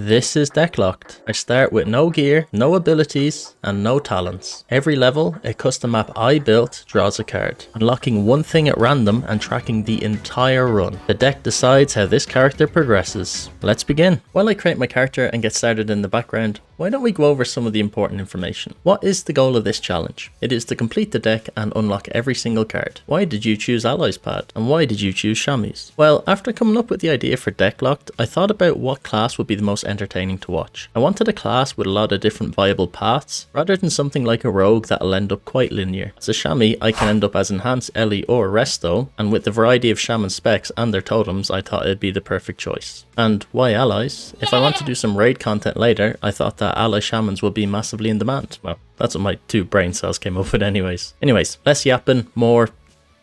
This is DeckLocked. I start with no gear, no abilities, and no talents. Every level, a custom map I built draws a card, unlocking one thing at random and tracking the entire run. The deck decides how this character progresses. Let's begin. While I create my character and get started in the background, why don't we go over some of the important information? What is the goal of this challenge? It is to complete the deck and unlock every single card. Why did you choose Allies Pad? And why did you choose Chamois? Well, after coming up with the idea for DeckLocked, I thought about what class would be the most entertaining to watch. I wanted a class with a lot of different viable paths, rather than something like a rogue that'll end up quite linear. As a Chamois, I can end up as Enhance, Ellie or Resto, and with the variety of Shaman specs and their totems, I thought it'd be the perfect choice. And why allies? If I want to do some raid content later, I thought that ally shamans would be massively in demand. Well, that's what my two brain cells came up with anyways. Less yapping, more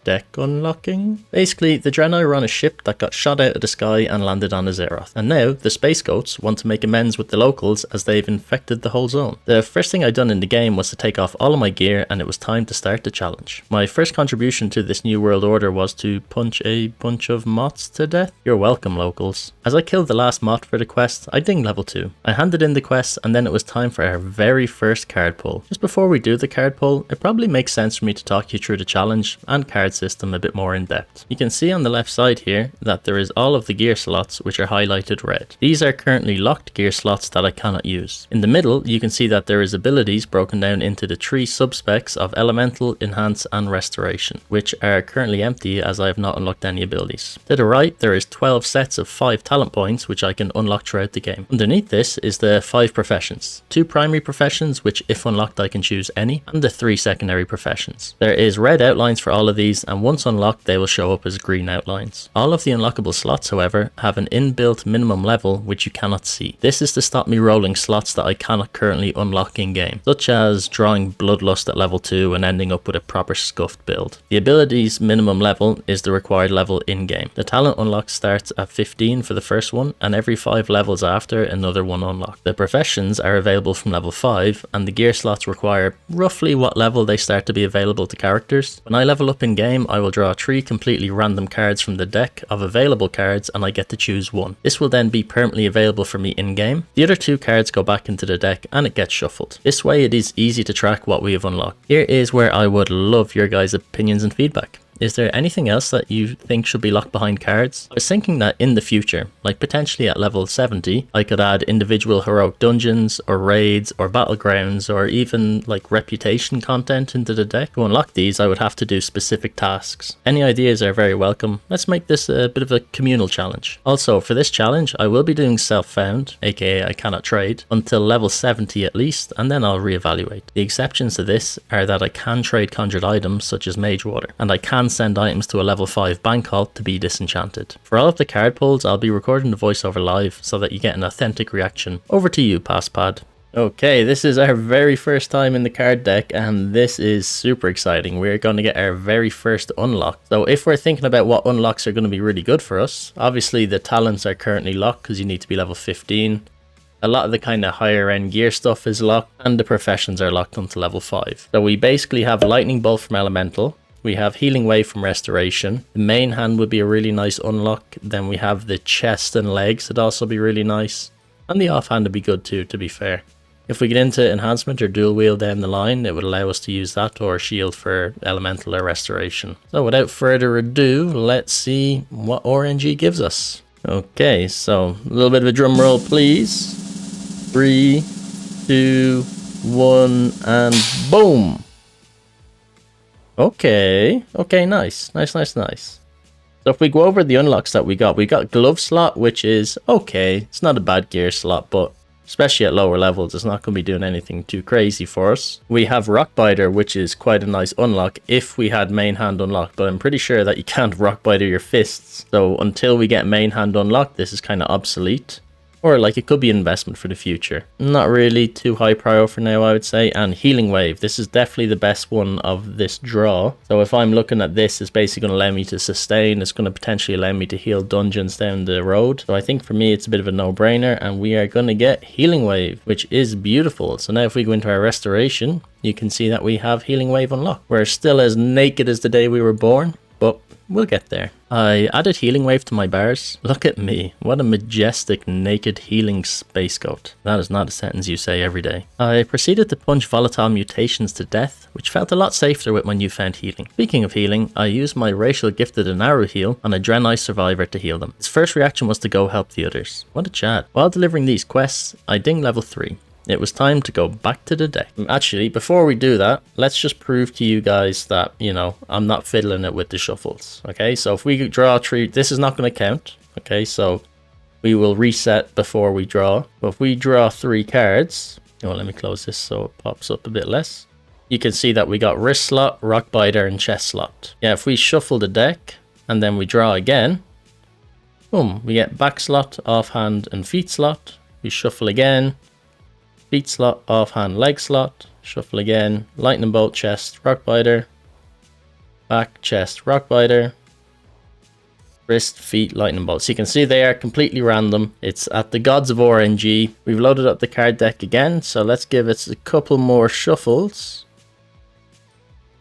deck unlocking. Basically, the Draenei were on a ship that got shot out of the sky and landed on Azeroth. And now, the Space Goats want to make amends with the locals as they've infected the whole zone. The first thing I'd done in the game was to take off all of my gear and it was time to start the challenge. My first contribution to this new world order was to punch a bunch of moths to death. You're welcome, locals. As I killed the last moth for the quest, I dinged level 2. I handed in the quest and then it was time for our very first card pull. Just before we do the card pull, it probably makes sense for me to talk you through the challenge and card system a bit more in depth. You can see on the left side here that there is all of the gear slots which are highlighted red. These are currently locked gear slots that I cannot use. In the middle you can see that there is abilities broken down into the 3 subspecs of Elemental, Enhance and Restoration, which are currently empty as I have not unlocked any abilities. To the right there is 12 sets of 5 talent points which I can unlock throughout the game. Underneath this is the 5 professions. 2 primary professions which if unlocked I can choose any, and the 3 secondary professions. There is red outlines for all of these, and once unlocked they will show up as green outlines. All of the unlockable slots however have an inbuilt minimum level which you cannot see. This is to stop me rolling slots that I cannot currently unlock in game, such as drawing Bloodlust at level 2 and ending up with a proper scuffed build. The ability's minimum level is the required level in game. The talent unlock starts at 15 for the first one, and every 5 levels after another one unlocked. The professions are available from level 5 and the gear slots require roughly what level they start to be available to characters. When I level up in game I will draw 3 completely random cards from the deck of available cards and I get to choose one. This will then be permanently available for me in game. The other 2 cards go back into the deck and it gets shuffled. This way it is easy to track what we have unlocked. Here is where I would love your guys' opinions and feedback. Is there anything else that you think should be locked behind cards? I was thinking that in the future, like potentially at level 70, I could add individual heroic dungeons or raids or battlegrounds or even like reputation content into the deck. To unlock these I would have to do specific tasks. Any ideas are very welcome. Let's make this a bit of a communal challenge. Also for this challenge I will be doing self-found, aka I cannot trade, until level 70 at least, and then I'll reevaluate. The exceptions to this are that I can trade conjured items such as mage water, and I can send items to a level 5 bank vault to be disenchanted. For all of the card pulls I'll be recording the voiceover live so that you get an authentic reaction. Over to you, Passpad. Okay, this is our very first time in the card deck and this is super exciting. We're going to get our very first unlock. So if we're thinking about what unlocks are going to be really good for us, obviously the talents are currently locked because you need to be level 15. A lot of the kind of higher end gear stuff is locked and the professions are locked until level 5. So we basically have Lightning Bolt from Elemental. We have Healing Wave from Restoration. The main hand would be a really nice unlock. Then we have the chest and legs would also be really nice. And the offhand would be good too, to be fair. If we get into enhancement or dual wield down the line, it would allow us to use that or shield for elemental or restoration. So without further ado, let's see what RNG gives us. Okay, so a little bit of a drum roll please. 3, 2, 1 and boom! Okay, nice. So if we go over the unlocks that we got glove slot, which is okay. It's not a bad gear slot, but especially at lower levels, it's not going to be doing anything too crazy for us. We have Rockbiter, which is quite a nice unlock if we had main hand unlocked, but I'm pretty sure that you can't Rockbiter your fists. So until we get main hand unlocked, this is kind of obsolete. Or like it could be an investment for the future. Not really too high prio for now I would say. And Healing Wave, this is definitely the best one of this draw. So if I'm looking at this, it's basically going to allow me to sustain. It's going to potentially allow me to heal dungeons down the road. So I think for me it's a bit of a no-brainer and we are going to get Healing Wave, which is beautiful. So now if we go into our restoration, you can see that we have Healing Wave unlocked. We're still as naked as the day we were born, but we'll get there. I added healing wave to my bars. Look at me, what a majestic naked healing space goat. That is not a sentence you say every day. I proceeded to punch volatile mutations to death, which felt a lot safer with my newfound healing. Speaking of healing, I used my racial gifted Inaru heal on a Draenei survivor to heal them. His first reaction was to go help the others. What a Chad. While delivering these quests, I dinged level 3. It was time to go back to the deck. Actually, before we do that, let's just prove to you guys that, you know, I'm not fiddling it with the shuffles. Okay, so if we draw 3, this is not going to count. Okay, so we will reset before we draw. But if we draw 3 cards, oh, let me close this so it pops up a bit less. You can see that we got wrist slot, rock biter, and chest slot. Yeah, if we shuffle the deck and then we draw again, boom, we get back slot, offhand, and feet slot. We shuffle again. Feet slot, offhand, leg slot, shuffle again, lightning bolt, chest, rock biter, back, chest, rock biter, wrist, feet, lightning bolt. So you can see they are completely random. It's at the Gods of RNG. We've loaded up the card deck again, so let's give it a couple more shuffles.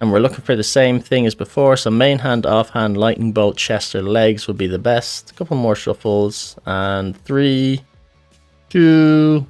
And we're looking for the same thing as before, so main hand, offhand, lightning bolt, chest, or legs would be the best. A couple more shuffles, and 3, 2,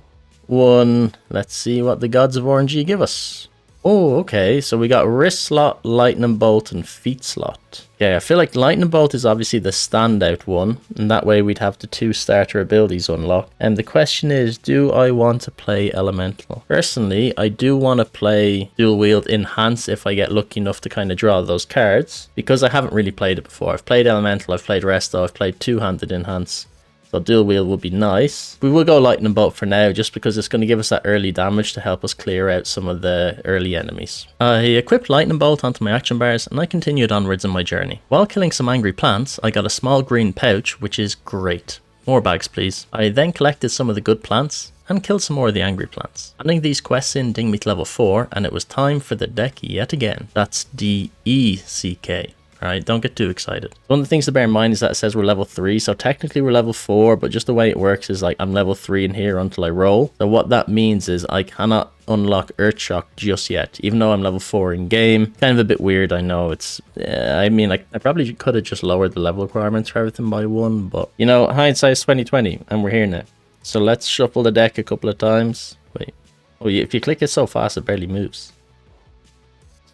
1. Let's see what the Gods of RNG give us. Oh, okay, so we got wrist slot, lightning bolt, and feet slot. Yeah, I feel like lightning bolt is obviously the standout one, and that way we'd have the 2 starter abilities unlocked. And the question is, do I want to play elemental? Personally, I do want to play dual wield enhance if I get lucky enough to kind of draw those cards, because I haven't really played it before. I've played elemental, I've played resto, I've played two-handed enhance. So dual wield would be nice. We will go lightning bolt for now, just because it's going to give us that early damage to help us clear out some of the early enemies. I equipped lightning bolt onto my action bars and I continued onwards in my journey. While killing some angry plants, I got a small green pouch, which is great. More bags please. I then collected some of the good plants and killed some more of the angry plants. Adding these quests in dinged me to level 4 and it was time for the deck yet again. That's DECK. Alright, don't get too excited. One of the things to bear in mind is that it says we're level 3, so technically we're level 4, but just the way it works is like I'm level 3 in here until I roll. So what that means is I cannot unlock Earthshock just yet, even though I'm level 4 in game. Kind of a bit weird, I know. It's, I mean, I probably could have just lowered the level requirements for everything by 1, but, you know, hindsight's 2020, and we're here now. So let's shuffle the deck a couple of times. Wait. Oh, if you click it so fast, it barely moves.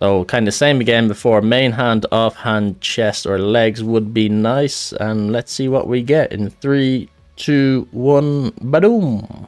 So kind of same again before, main hand, offhand, chest, or legs would be nice. And let's see what we get in 3, 2, 1, badoom.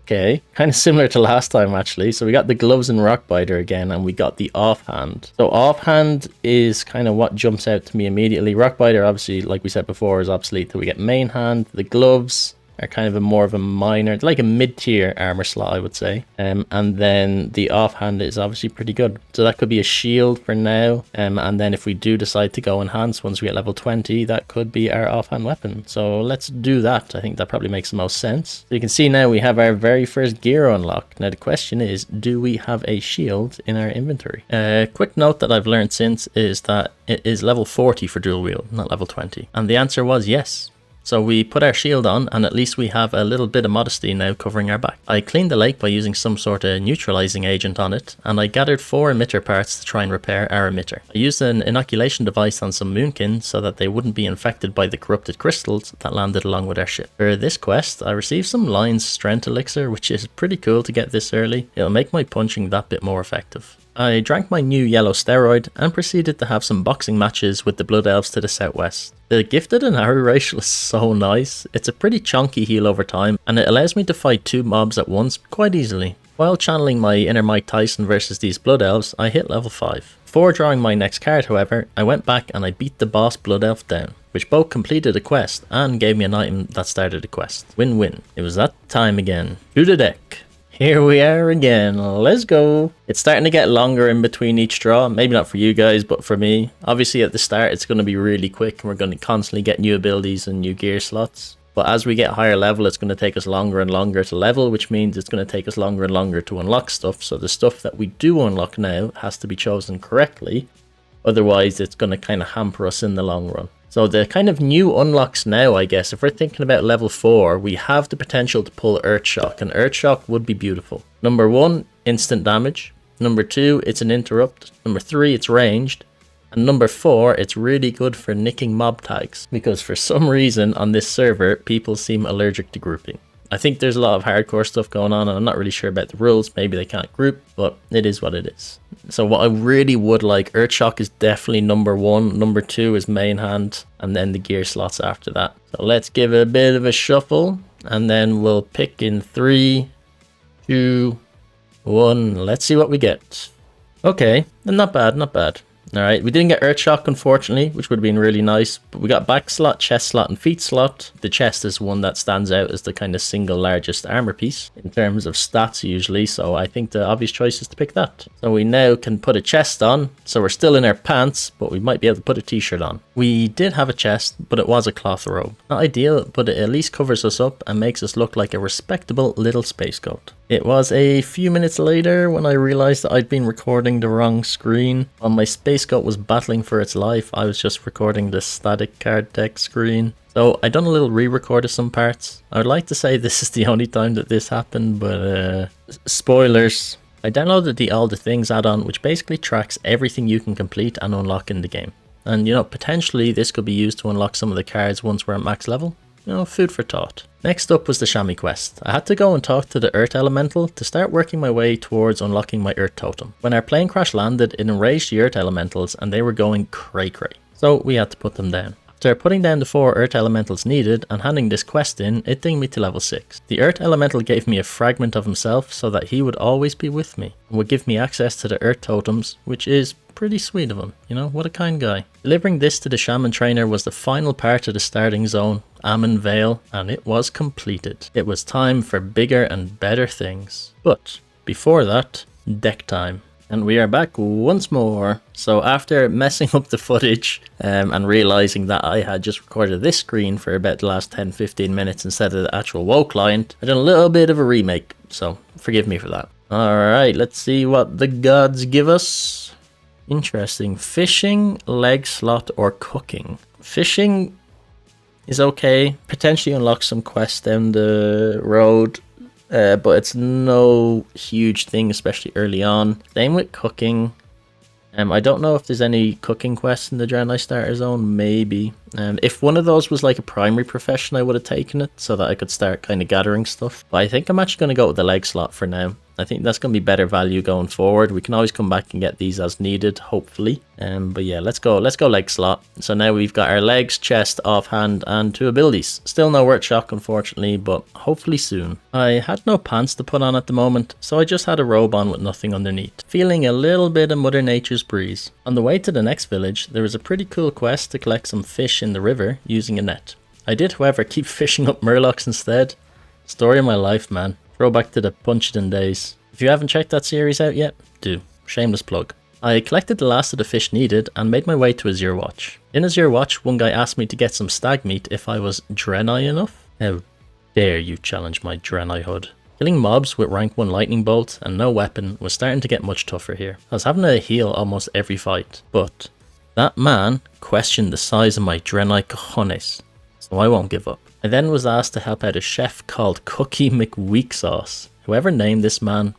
Okay, kind of similar to last time actually. So we got the gloves and rock biter again, and we got the offhand. So offhand is kind of what jumps out to me immediately. Rock biter, obviously, like we said before, is obsolete. So we get main hand, the gloves are kind of more of a minor, like a mid-tier armor slot, I would say. And then the offhand is obviously pretty good. So that could be a shield for now. And then if we do decide to go enhance once we get level 20, that could be our offhand weapon. So let's do that. I think that probably makes the most sense. So you can see now we have our very first gear unlocked. Now the question is, do we have a shield in our inventory? Quick note that I've learned since is that it is level 40 for dual wield, not level 20. And the answer was yes. So we put our shield on, and at least we have a little bit of modesty now covering our back. I cleaned the lake by using some sort of neutralizing agent on it, and I gathered 4 emitter parts to try and repair our emitter. I used an inoculation device on some moonkin so that they wouldn't be infected by the corrupted crystals that landed along with our ship. For this quest, I received some Lion's Strength Elixir, which is pretty cool to get this early. It'll make my punching that bit more effective. I drank my new yellow steroid and proceeded to have some boxing matches with the Blood Elves to the southwest. The gifted Inaru racial is so nice. It's a pretty chunky heal over time, and it allows me to fight 2 mobs at once quite easily. While channeling my inner Mike Tyson versus these Blood Elves, I hit level 5. Before drawing my next card, however, I went back and I beat the boss Blood Elf down, which both completed a quest and gave me an item that started a quest. Win-win. It was that time again. To the deck. Here we are again, let's go. It's starting to get longer in between each draw. Maybe not for you guys, but for me. Obviously at the start it's going to be really quick and we're going to constantly get new abilities and new gear slots. But as we get higher level, it's going to take us longer and longer to level, which means it's going to take us longer and longer to unlock stuff. So the stuff that we do unlock now has to be chosen correctly. Otherwise it's going to kind of hamper us in the long run. So the kind of new unlocks now, I guess, if we're thinking about level 4, we have the potential to pull Earthshock, and Earthshock would be beautiful. Number 1, instant damage. Number 2, it's an interrupt. Number 3, it's ranged. And number 4, it's really good for nicking mob tags, because for some reason on this server, people seem allergic to grouping. I think there's a lot of hardcore stuff going on, and I'm not really sure about the rules. Maybe they can't group, but it is what it is. So what I really would like, Earthshock is definitely number 1. Number 2 is main hand, and then the gear slots after that. So let's give it a bit of a shuffle, and then we'll pick in 3, 2, 1. Let's see what we get. Okay, not bad, not bad. Alright, we didn't get Earthshock, unfortunately, which would have been really nice, but we got back slot, chest slot, and feet slot. The chest is one that stands out as the kind of single largest armor piece in terms of stats usually, so I think the obvious choice is to pick that. So we now can put a chest on, so we're still in our pants, but we might be able to put a t-shirt on. We did have a chest, but it was a cloth robe. Not ideal, but it at least covers us up and makes us look like a respectable little space goat. It was a few minutes later when I realized that I'd been recording the wrong screen. While my space goat was battling for its life, I was just recording the static card deck screen. So I done a little re-record of some parts. I would like to say this is the only time that this happened, but spoilers. I downloaded the All the Things add-on, which basically tracks everything you can complete and unlock in the game. And you know, potentially this could be used to unlock some of the cards once we're at max level. You know, food for thought. Next up was the chamois quest. I had to go and talk to the Earth Elemental to start working my way towards unlocking my Earth Totem. When our plane crash landed, it enraged the Earth Elementals and they were going cray-cray. So we had to put them down. After putting down the 4 Earth Elementals needed and handing this quest in, it dinged me to level 6. The Earth Elemental gave me a fragment of himself so that he would always be with me and would give me access to the Earth Totems, which is pretty sweet of him, you know, what a kind guy. Delivering this to the Shaman Trainer was the final part of the starting zone, Ammon Vale, and it was completed. It was time for bigger and better things. But before that, deck time. And we are back once more. So after messing up the footage and realizing that I had just recorded this screen for about the last 10-15 minutes instead of the actual WoW client, I did a little bit of a remake, so forgive me for that. Alright, let's see what the gods give us. Interesting. Fishing, leg slot, or cooking. Fishing is okay. Potentially unlock some quests down the road. But it's no huge thing, especially early on. Same with cooking. I don't know if there's any cooking quests in the Draenei Starter Zone. Maybe. If one of those was like a primary profession, I would have taken it so that I could start kind of gathering stuff. But I think I'm actually going to go with the leg slot for now. I think that's going to be better value going forward. We can always come back and get these as needed, hopefully. But yeah, let's go leg slot. So now we've got our legs, chest, offhand, and 2 abilities. Still no Earthshock, unfortunately, but hopefully soon. I had no pants to put on at the moment, so I just had a robe on with nothing underneath. Feeling a little bit of Mother Nature's breeze. On the way to the next village, there was a pretty cool quest to collect some fish in the river using a net. I did, however, keep fishing up murlocs instead. Story of my life, man. Throwback to the Punchden days. If you haven't checked that series out yet, do. Shameless plug. I collected the last of the fish needed and made my way to Azure Watch. In Azure Watch, one guy asked me to get some stag meat if I was Draenei enough. How dare you challenge my Draenei hood. Killing mobs with rank 1 lightning bolt and no weapon was starting to get much tougher here. I was having to heal almost every fight, but that man questioned the size of my Draenei cojones, so I won't give up. I then was asked to help out a chef called Cookie McWeaksauce. Whoever named this man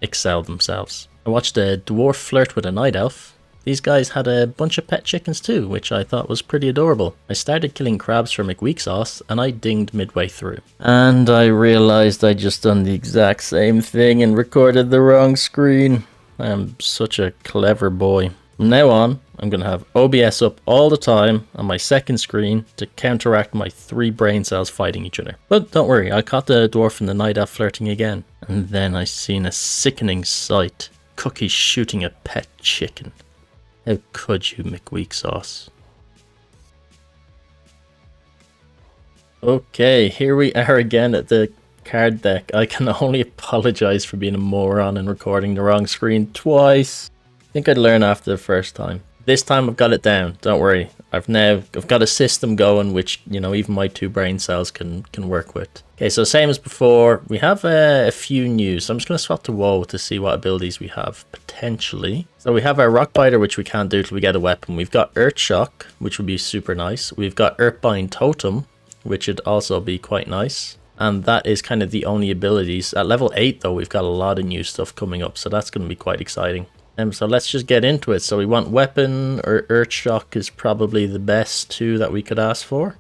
excelled themselves. I watched a dwarf flirt with a night elf. These guys had a bunch of pet chickens too, which I thought was pretty adorable. I started killing crabs for McWeaksauce and I dinged midway through. And I realized I'd just done the exact same thing and recorded the wrong screen. I am such a clever boy. From now on, I'm going to have OBS up all the time on my second screen to counteract my 3 brain cells fighting each other. But don't worry, I caught the dwarf and the night elf flirting again. And then I seen a sickening sight. Cookie shooting a pet chicken. How could you, McWeaksauce? Okay, here we are again at the card deck. I can only apologize for being a moron and recording the wrong screen twice. I think I'd learn after the first time. This time I've got it down, don't worry. I've got a system going which, you know, even my 2 brain cells can work with. Okay, so same as before, we have a few news. So I'm just going to swap to WoW to see what abilities we have, potentially. So we have our Rockbiter, which we can't do till we get a weapon. We've got Earthshock, which would be super nice. We've got Earthbind Totem, which would also be quite nice. And that is kind of the only abilities. At level 8 though, we've got a lot of new stuff coming up, so that's going to be quite exciting. So let's just get into it. So we want weapon or earth shock is probably the best two that we could ask for.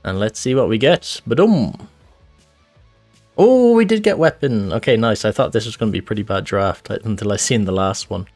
And let's see what we get. Ba-dum! Oh, we did get weapon. Okay, nice. I thought this was going to be a pretty bad draft until I seen the last one.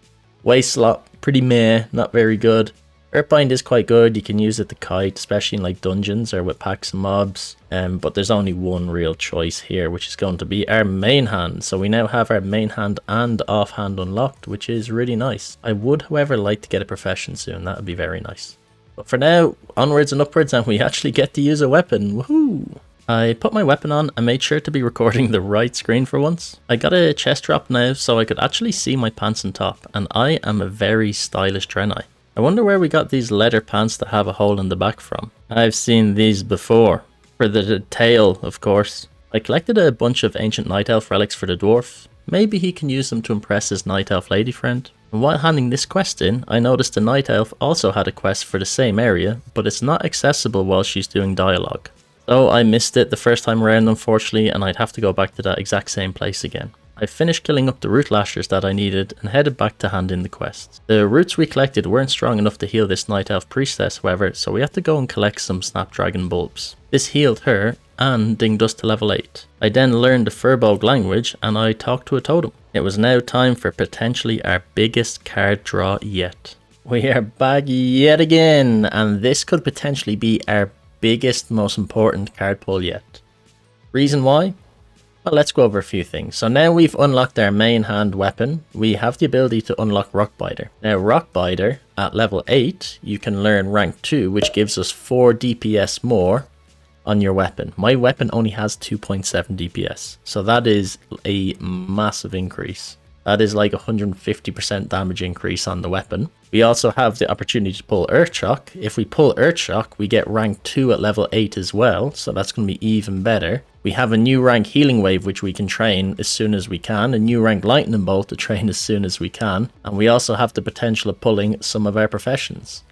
Waste slot, pretty meh, not very good. Earthbind is quite good. You can use it to kite, especially in like dungeons or with packs and mobs. But there's only one real choice here, which is going to be our main hand. So we now have our main hand and offhand unlocked, which is really nice. I would, however, like to get a profession soon. That would be very nice. But for now, onwards and upwards, and we actually get to use a weapon. Woohoo! I put my weapon on and made sure to be recording the right screen for once. I got a chest drop now so I could actually see my pants and top, and I am a very stylish Draenei. I wonder where we got these leather pants that have a hole in the back from. I've seen these before. For the tail, of course. I collected a bunch of ancient night elf relics for the dwarf. Maybe he can use them to impress his night elf lady friend. And while handing this quest in, I noticed the night elf also had a quest for the same area, but it's not accessible while she's doing dialogue. So I missed it the first time around, unfortunately, and I'd have to go back to that exact same place again. I finished killing up the root lashers that I needed and headed back to hand in the quests. The roots we collected weren't strong enough to heal this night elf priestess, however, so we had to go and collect some snapdragon bulbs. This healed her and dinged us to level 8. I then learned the Furbolg language and I talked to a totem. It was now time for potentially our biggest card draw yet. We are back yet again, and this could potentially be our biggest, most important card pull yet. Reason why? Well, let's go over a few things. So now we've unlocked our main hand weapon, we have the ability to unlock Rockbiter. Now Rockbiter, at level 8, you can learn rank 2, which gives us 4 DPS more on your weapon. My weapon only has 2.7 DPS, so that is a massive increase. That is like 150% damage increase on the weapon. We also have the opportunity to pull Earth Shock. If we pull Earth Shock, we get rank 2 at level 8 as well, so that's going to be even better. We have a new rank Healing Wave which we can train as soon as we can, a new rank Lightning Bolt to train as soon as we can, and we also have the potential of pulling some of our professions.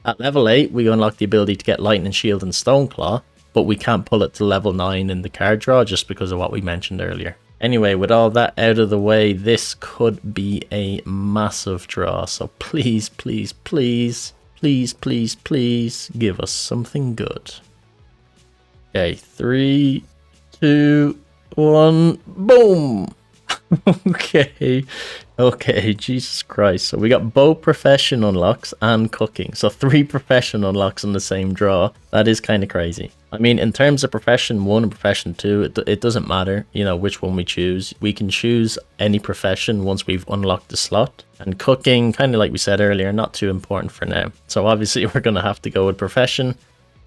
At level 8, we unlock the ability to get Lightning Shield and Stoneclaw, but we can't pull it to level 9 in the card draw just because of what we mentioned earlier. Anyway, with all that out of the way, this could be a massive draw. So please, please, please, please, please, please give us something good. Okay, 3, 2, 1, boom! Okay, Jesus Christ. So we got both profession unlocks and cooking. So 3 profession unlocks on the same draw. That is kind of crazy. I mean, in terms of profession 1 and profession 2, it doesn't matter, you know, which one we choose. We can choose any profession once we've unlocked the slot. And cooking, kind of like we said earlier, not too important for now. So obviously we're going to have to go with profession.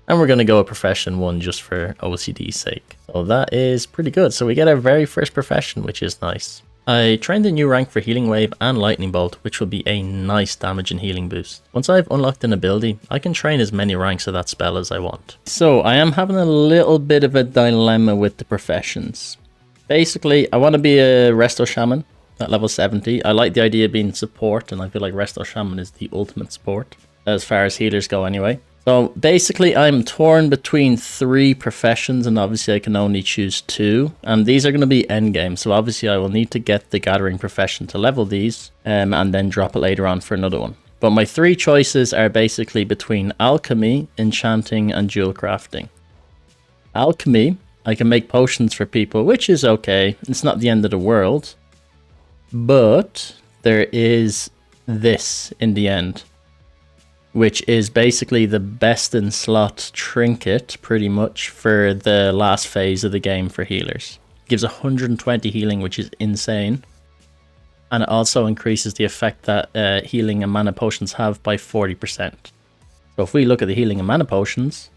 And we're going to go with profession 1 just for OCD's sake. So that is pretty good. So we get our very first profession, which is nice. I trained a new rank for Healing Wave and Lightning Bolt, which will be a nice damage and healing boost. Once I've unlocked an ability, I can train as many ranks of that spell as I want. So I am having a little bit of a dilemma with the professions. Basically, I want to be a Resto Shaman at level 70. I like the idea of being support, and I feel like Resto Shaman is the ultimate support, as far as healers go anyway. So basically I'm torn between 3 professions, and obviously I can only choose 2, and these are going to be endgame, so obviously I will need to get the gathering profession to level these and then drop it later on for another one. But my 3 choices are basically between alchemy, enchanting and jewel crafting. Alchemy, I can make potions for people, which is okay, it's not the end of the world, but there is this in the end, which is basically the best in slot trinket, pretty much, for the last phase of the game for healers. It gives 120 healing, which is insane. And it also increases the effect that healing and mana potions have by 40%. So if we look at the healing and mana potions,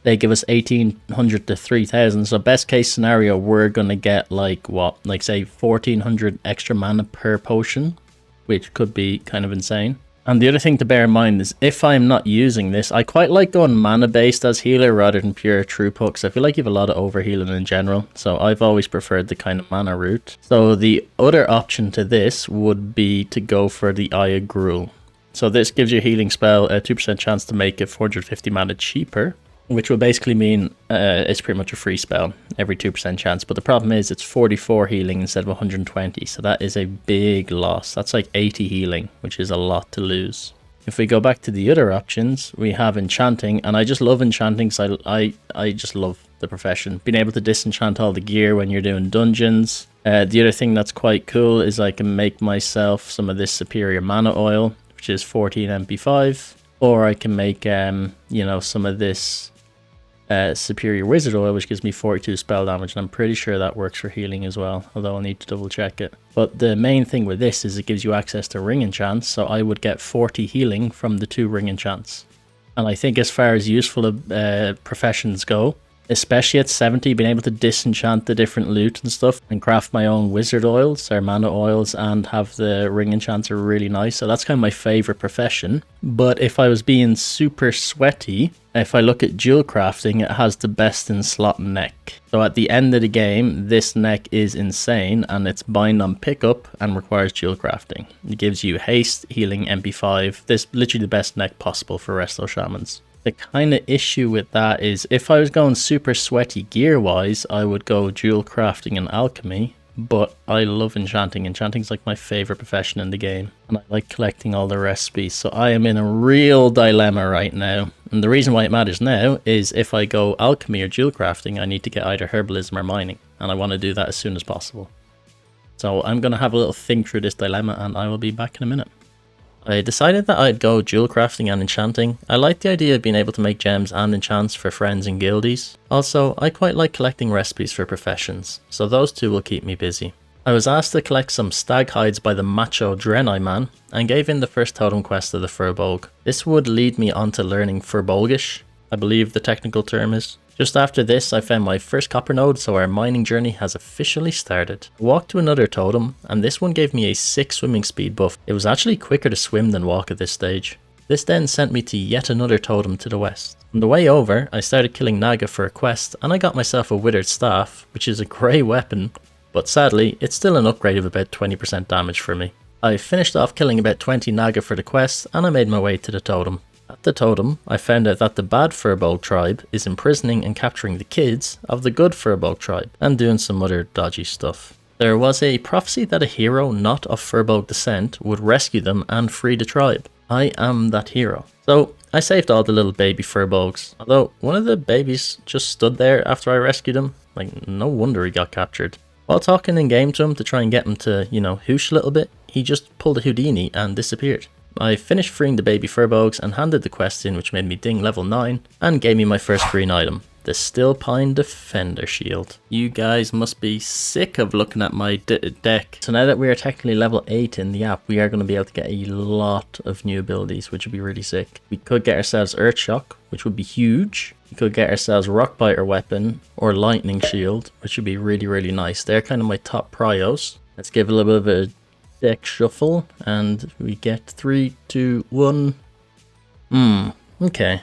they give us 1800 to 3000. So best case scenario, we're going to get like what? Like say 1400 extra mana per potion, which could be kind of insane. And the other thing to bear in mind is if I'm not using this, I quite like going mana based as healer rather than pure throughput, because I feel like you have a lot of overhealing in general. So I've always preferred the kind of mana route. So the other option to this would be to go for the Eye of Gruul. So this gives you a healing spell, a 2% chance to make it 450 mana cheaper. which will basically mean it's pretty much a free spell every 2% chance. But the problem is it's 44 healing instead of 120, so that is a big loss. That's like 80 healing, which is a lot to lose. If we go back to the other options, we have enchanting, and I just love enchanting because I just love the profession. Being able to disenchant all the gear when you're doing dungeons. The other thing that's quite cool is I can make myself some of this superior mana oil, which is 14 MP5, or I can make you know, some of this superior wizard oil, which gives me 42 spell damage, and I'm pretty sure that works for healing as well, although I'll need to double check it. But the main thing with this is it gives you access to ring enchants, so I would get 40 healing from the 2 ring enchants. And I think as far as useful professions go, especially at 70, being able to disenchant the different loot and stuff and craft my own wizard oils or mana oils and have the ring enchants are really nice. So that's kind of my favorite profession. But if I was being super sweaty, if I look at jewel crafting, it has the best in slot neck. So at the end of the game, this neck is insane, and it's bind on pickup and requires jewel crafting. It gives you haste, healing, MP5. This is literally the best neck possible for Resto Shamans. The kind of issue with that is if I was going super sweaty gear wise, I would go jewel crafting and alchemy, but I love enchanting. Enchanting is like my favorite profession in the game, and I like collecting all the recipes. So I am in a real dilemma right now. And the reason why it matters now is if I go alchemy or jewel crafting, I need to get either herbalism or mining, and I want to do that as soon as possible. So I'm going to have a little think through this dilemma, and I will be back in a minute. I decided that I'd go jewel crafting and enchanting. I like the idea of being able to make gems and enchants for friends and guildies. Also, I quite like collecting recipes for professions, so those two will keep me busy. I was asked to collect some stag hides by the macho Draenei man, and gave in the first totem quest of the Furbolg. This would lead me on to learning Furbolgish, I believe the technical term is. Just after this, I found my first copper node, so our mining journey has officially started. I walked to another totem, and this one gave me a 6 swimming speed buff. It was actually quicker to swim than walk at this stage. This then sent me to yet another totem to the west. On the way over, I started killing Naga for a quest, and I got myself a withered staff, which is a grey weapon, but sadly, it's still an upgrade of about 20% damage for me. I finished off killing about 20 Naga for the quest, and I made my way to the totem. At the totem, I found out that the bad Furbolg tribe is imprisoning and capturing the kids of the good Furbolg tribe, and doing some other dodgy stuff. There was a prophecy that a hero not of Furbolg descent would rescue them and free the tribe. I am that hero. So I saved all the little baby Furbolgs, although one of the babies just stood there after I rescued him. Like, no wonder he got captured. While talking in game to him to try and get him to, you know, hoosh a little bit, he just pulled a Houdini and disappeared. I finished freeing the baby Furbolgs and handed the quest in, which made me ding level 9 and gave me my first green item, the Still Pine Defender Shield. You guys must be sick of looking at my deck. So now that we are technically level 8 in the app, we are going to be able to get a lot of new abilities, which would be really sick. We could get ourselves Earth Shock, which would be huge. We could get ourselves Rock Biter Weapon or Lightning Shield, which would be really, really nice. They're kind of my top prios. Let's give a little bit of a deck shuffle, and we get 3, 2, 1. Okay.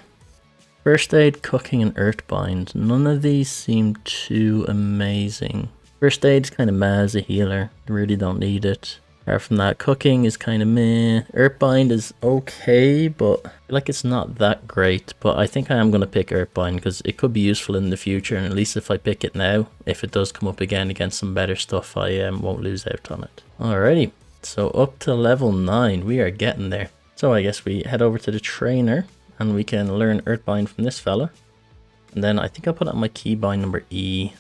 First aid, cooking, and earthbind. None of these seem too amazing. First aid's kind of meh as a healer. Really don't need it. Apart from that, cooking is kind of meh. Earthbind is okay, but I feel like it's not that great. But I think I am going to pick earthbind because it could be useful in the future, and at least if I pick it now, if it does come up again against some better stuff, I won't lose out on it. Alrighty. So up to level 9, we are getting there. So I guess we head over to the trainer and we can learn Earthbind from this fella. And then I think I'll put on my keybind number E.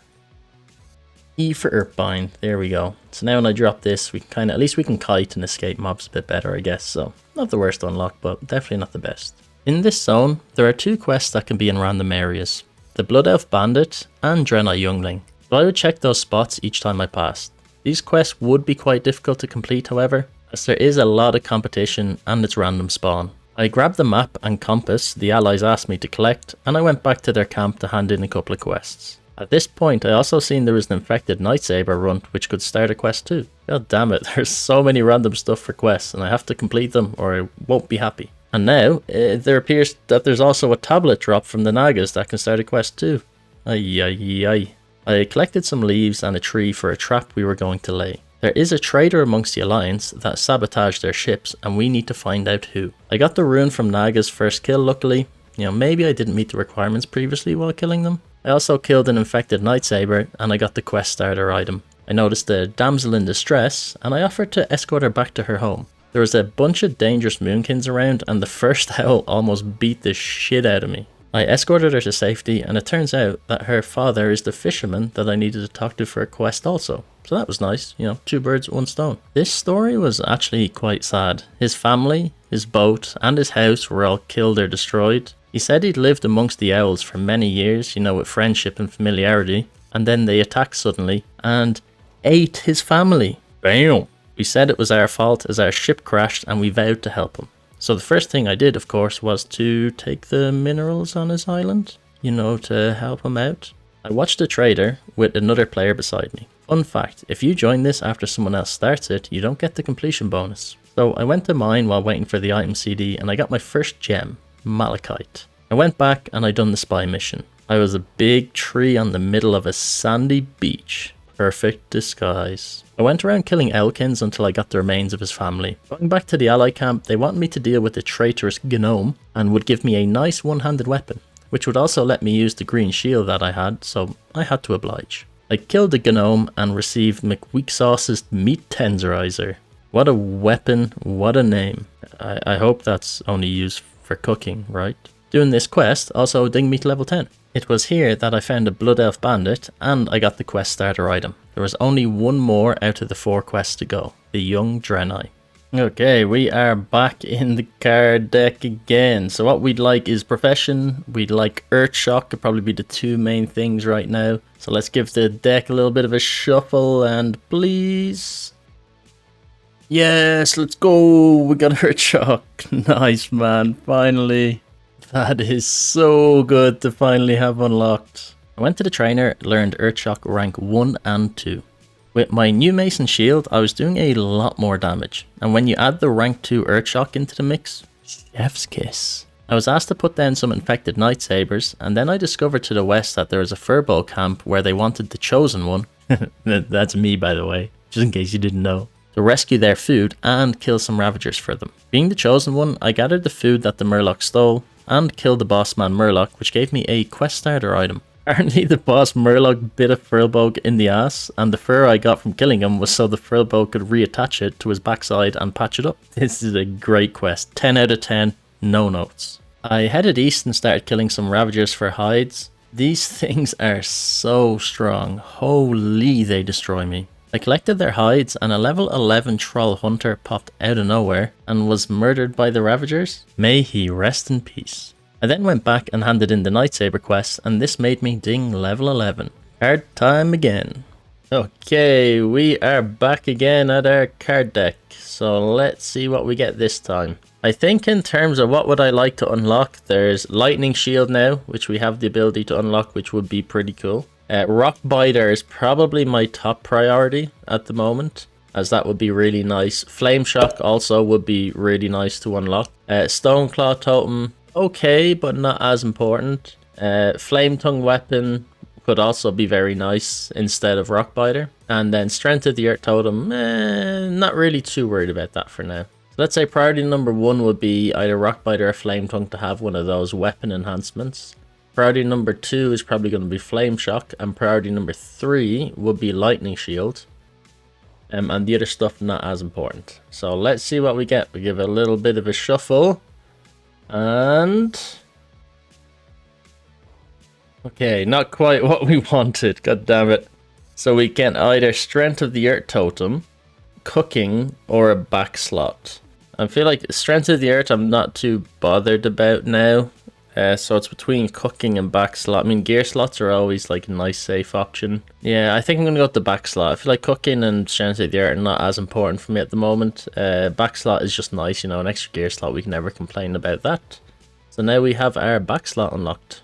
E for Earthbind, there we go. So now when I drop this, we can at least we can kite and escape mobs a bit better, I guess. So not the worst unlock, but definitely not the best. In this zone, there are 2 quests that can be in random areas. The Blood Elf Bandit and Draenei Youngling. So I would check those spots each time I passed. These quests would be quite difficult to complete, however, as there is a lot of competition and it's random spawn. I grabbed the map and compass the allies asked me to collect, and I went back to their camp to hand in a couple of quests. At this point, I also seen there was an infected Nightsaber runt which could start a quest too. God damn it, there's so many random stuff for quests, and I have to complete them or I won't be happy. And now, there appears that there's also a tablet drop from the Nagas that can start a quest too. Ay ay ay. I collected some leaves and a tree for a trap we were going to lay. There is a trader amongst the Alliance that sabotaged their ships, and we need to find out who. I got the rune from Naga's first kill luckily, You know, maybe I didn't meet the requirements previously while killing them. I also killed an infected Nightsaber and I got the quest starter item. I noticed a damsel in distress and I offered to escort her back to her home. There was a bunch of dangerous moonkins around and the first owl almost beat the shit out of me. I escorted her to safety and it turns out that her father is the fisherman that I needed to talk to for a quest also. So that was nice, you know, 2 birds, 1 stone. This story was actually quite sad. His family, his boat and his house were all killed or destroyed. He said he'd lived amongst the owls for many years, you know, with friendship and familiarity. And then they attacked suddenly and ate his family. Bam! We said it was our fault as our ship crashed and we vowed to help him. So the first thing I did, of course, was to take the minerals on his island, you know, to help him out. I watched a trader with another player beside me. Fun fact, if you join this after someone else starts it, you don't get the completion bonus. So I went to mine while waiting for the item CD and I got my first gem, Malachite. I went back and I done the spy mission. I was a big tree on the middle of a sandy beach. Perfect disguise. I went around killing Elkins until I got the remains of his family. Going back to the ally camp, they wanted me to deal with the traitorous gnome and would give me a nice one-handed weapon, which would also let me use the green shield that I had, so I had to oblige. I killed the gnome and received McWeaksauce's meat tenderizer. What a weapon, what a name. I hope that's only used for cooking, right? Doing this quest also dinged me to level 10. It was here that I found a Blood Elf Bandit and I got the quest starter item. There was only 1 more out of the 4 quests to go, the Young Draenei. Okay, we are back in the card deck again. So what we'd like is Profession, we'd like Earthshock, could probably be the 2 main things right now. So let's give the deck a little bit of a shuffle and please... Yes, let's go, we got Earthshock. Nice man, finally. That is so good to finally have unlocked. I went to the trainer, learned Earthshock rank 1 and 2. With my new Mason shield, I was doing a lot more damage. And when you add the rank 2 Earthshock into the mix, chef's kiss. I was asked to put down some infected Nightsabers, and then I discovered to the west that there was a Furbolg camp where they wanted the Chosen One, that's me by the way, just in case you didn't know, to rescue their food and kill some Ravagers for them. Being the Chosen One, I gathered the food that the Murloc stole, and killed the boss man Murloc, which gave me a quest starter item. Apparently the boss Murloc bit a Furbolg in the ass, and the fur I got from killing him was so the Furbolg could reattach it to his backside and patch it up. This is a great quest, 10 out of 10, no notes. I headed east and started killing some Ravagers for hides. These things are so strong, holy they destroy me. I collected their hides and a level 11 Troll Hunter popped out of nowhere and was murdered by the Ravagers. May he rest in peace. I then went back and handed in the Nightsaber quest and this made me ding level 11. Card time again. Okay, we are back again at our card deck. So let's see what we get this time. I think in terms of what would I like to unlock, there's Lightning Shield now, which we have the ability to unlock, which would be pretty cool. Rock Biter is probably my top priority at the moment, as that would be really nice. Flame Shock also would be really nice to unlock. Stone Claw Totem, okay, but not as important. Flame Tongue Weapon could also be very nice instead of Rock Biter. And then Strength of the Earth Totem, not really too worried about that for now. So let's say priority number 1 would be either Rock Biter or Flame Tongue to have one of those weapon enhancements. Priority number 2 is probably going to be Flame Shock, and priority number 3 would be Lightning Shield. And the other stuff not as important. So let's see what we get. We give a little bit of a shuffle. And... okay, not quite what we wanted, god damn it. So we get either Strength of the Earth Totem, Cooking, or a back slot. I feel like Strength of the Earth I'm not too bothered about now. So it's between Cooking and back slot. I mean, gear slots are always like a nice safe option. Yeah, I think I'm going to go with the back slot. I feel like Cooking and Strength of the Earth are not as important for me at the moment. Back slot is just nice, you know, an extra gear slot. We can never complain about that. So now we have our back slot unlocked.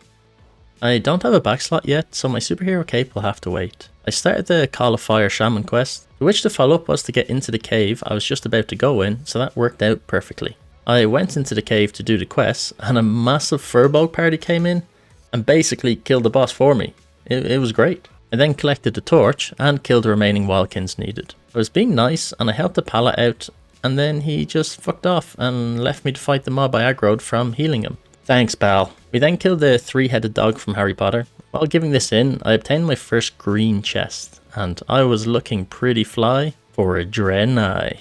I don't have a back slot yet, so my superhero cape will have to wait. I started the Call of Fire Shaman quest, to which the follow-up was to get into the cave I was just about to go in, so that worked out perfectly. I went into the cave to do the quest, and a massive Furbolg party came in and basically killed the boss for me. It was great. I then collected the torch and killed the remaining Wildkins needed. I was being nice and I helped the pallet out, and then he just fucked off and left me to fight the mob I aggroed from healing him. Thanks, pal. We then killed the three-headed dog from Harry Potter. While giving this in, I obtained my first green chest, and I was looking pretty fly for a Draenei.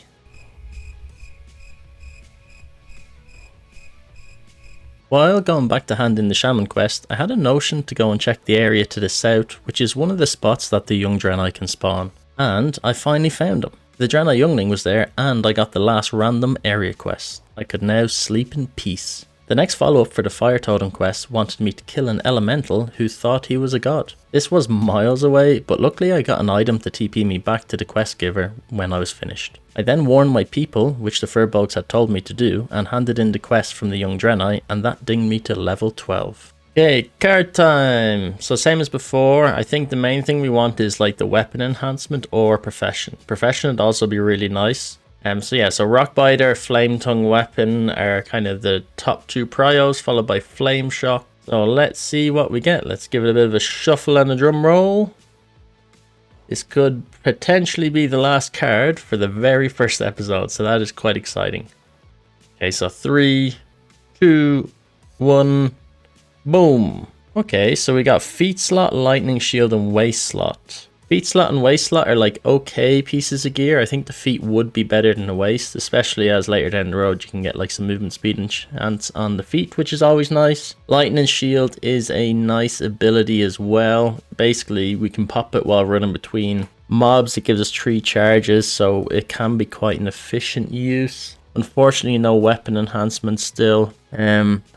While going back to hand in the Shaman quest, I had a notion to go and check the area to the south, which is one of the spots that the young Draenei can spawn. And I finally found him. The Draenei youngling was there, and I got the last random area quest. I could now sleep in peace. The next follow-up for the Fire Totem quest wanted me to kill an elemental who thought he was a god. This was miles away, but luckily I got an item to TP me back to the quest giver when I was finished. I then warned my people, which the Furbolgs had told me to do, and handed in the quest from the young Draenei, and that dinged me to level 12. Okay, card time! So same as before, I think the main thing we want is like the weapon enhancement or profession. Profession would also be really nice. So Rockbiter, Flame Tongue Weapon are kind of the top two prios, followed by Flame Shock. So let's see what we get. Let's give it a bit of a shuffle and a drum roll. This could potentially be the last card for the very first episode, so that is quite exciting. Okay, so 3, 2, 1, boom. Okay, so we got Feet Slot, Lightning Shield, and Waist Slot. Feet Slot and Waist Slot are like okay pieces of gear. I think the feet would be better than the waist, especially as later down the road you can get like some movement speed and chance on the feet, which is always nice. Lightning Shield is a nice ability as well. Basically, we can pop it while running between mobs. It gives us 3 charges, so it can be quite an efficient use. Unfortunately, no weapon enhancement still.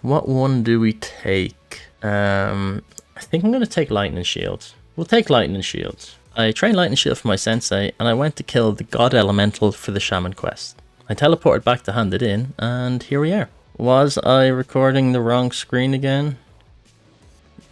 What one do we take? I think I'm going to take Lightning Shield. We'll take Lightning Shield. I trained Lightning Shield for my sensei, and I went to kill the God Elemental for the Shaman quest. I teleported back to hand it in, and here we are. Was I recording the wrong screen again?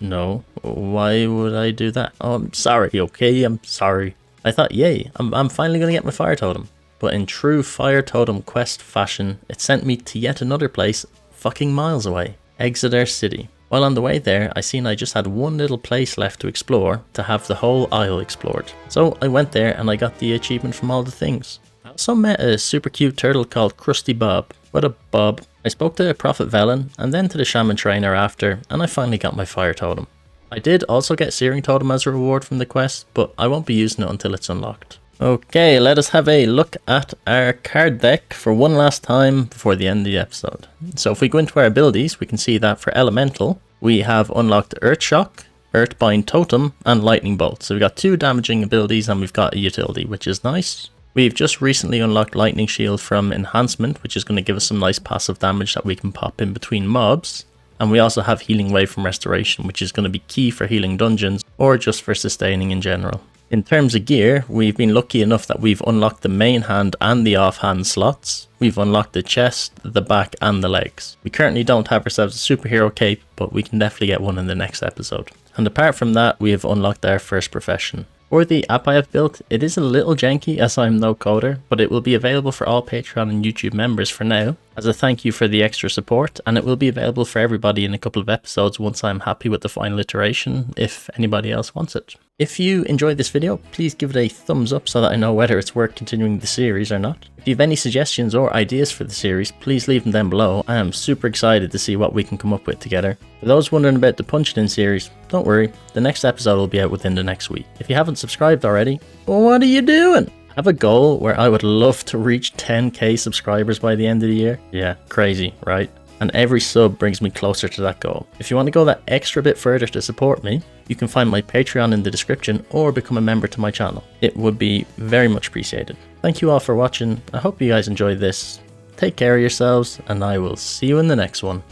No. Why would I do that? Oh, I'm sorry, okay? I'm sorry. I thought, yay, I'm finally going to get my Fire Totem. But in true Fire Totem quest fashion, it sent me to yet another place fucking miles away. Exeter City. While on the way there, I seen I just had one little place left to explore to have the whole isle explored. So I went there and I got the achievement from all the things. I also met a super cute turtle called Krusty Bob. What a bob. I spoke to Prophet Velen and then to the Shaman Trainer after, and I finally got my Fire Totem. I did also get Searing Totem as a reward from the quest, but I won't be using it until it's unlocked. Okay, let us have a look at our card deck for one last time before the end of the episode. So if we go into our abilities, we can see that for Elemental, we have unlocked Earth Shock, Earthbind Totem, and Lightning Bolt. So we've got 2 damaging abilities and we've got a utility, which is nice. We've just recently unlocked Lightning Shield from Enhancement, which is going to give us some nice passive damage that we can pop in between mobs. And we also have Healing Wave from Restoration, which is going to be key for healing dungeons or just for sustaining in general. In terms of gear, we've been lucky enough that we've unlocked the main hand and the offhand slots. We've unlocked the chest, the back, and the legs. We currently don't have ourselves a superhero cape, but we can definitely get one in the next episode. And apart from that, we have unlocked our first profession. For the app I have built, it is a little janky as I'm no coder, but it will be available for all Patreon and YouTube members for now, as a thank you for the extra support, and it will be available for everybody in a couple of episodes once I'm happy with the final iteration, if anybody else wants it. If you enjoyed this video, please give it a thumbs up so that I know whether it's worth continuing the series or not. If you have any suggestions or ideas for the series, please leave them down below. I am super excited to see what we can come up with together. For those wondering about the Punch-It-In series, don't worry, the next episode will be out within the next week. If you haven't subscribed already, well, what are you doing? I have a goal where I would love to reach 10k subscribers by the end of the year. Yeah, crazy, right? And every sub brings me closer to that goal. If you want to go that extra bit further to support me, you can find my Patreon in the description or become a member to my channel. It would be very much appreciated. Thank you all for watching. I hope you guys enjoyed this. Take care of yourselves, and I will see you in the next one.